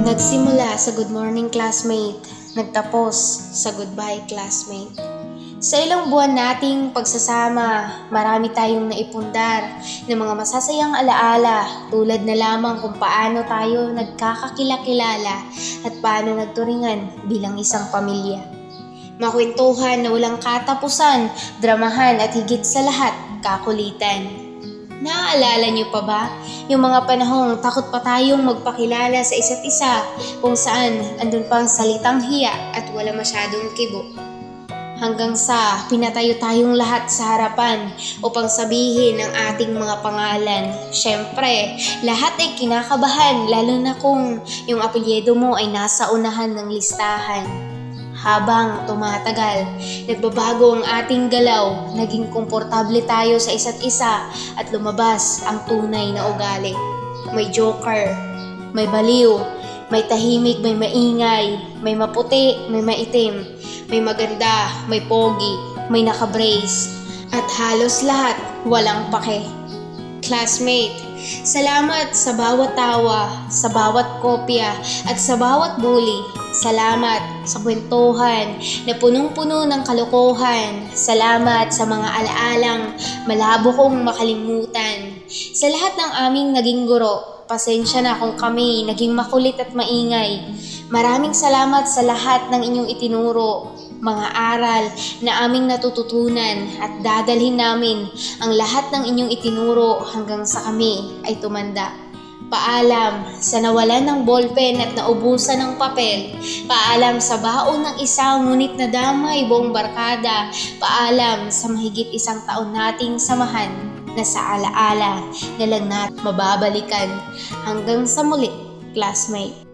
Nagsimula sa good morning classmate, nagtapos sa goodbye classmate. Sa ilang buwan nating pagsasama, marami tayong naipundar ng mga masasayang alaala tulad na lamang kung paano tayo nagkakakilala at paano nagturingan bilang isang pamilya. Makwentuhan na walang katapusan, dramahan at higit sa lahat, kakulitan. Naaalala niyo pa ba yung mga panahong takot pa tayong magpakilala sa isa't isa kung saan andun pa ang salitang hiya at wala masyadong kibo? Hanggang sa pinatayo tayong lahat sa harapan upang sabihin ang ating mga pangalan. Siyempre, lahat ay kinakabahan lalo na kung yung apelyido mo ay nasa unahan ng listahan. Habang tumatagal, nagbabago ang ating galaw, naging komportable tayo sa isa't isa at lumabas ang tunay na ugali. May joker, may baliw, may tahimik, may maingay, may maputi, may maitim, may maganda, may pogi, may nakabrace, at halos lahat walang pake. Classmate, salamat sa bawat tawa, sa bawat kopya, at sa bawat bully. Salamat sa kwentuhan na punong-puno ng kalokohan. Salamat sa mga alaalang malabo kong makalimutan. Sa lahat ng aming naging guro, pasensya na kung kami naging makulit at maingay. Maraming salamat sa lahat ng inyong itinuro, mga aral na aming natututunan at dadalhin namin ang lahat ng inyong itinuro hanggang sa kami ay tumanda. Paalam sa nawalan ng ballpen at naubusan ng papel. Paalam sa baon ng isa ngunit nadamay buong barkada. Paalam sa mahigit isang taon nating samahan na sa alaala na lang natin mababalikan. Hanggang sa muli, classmate.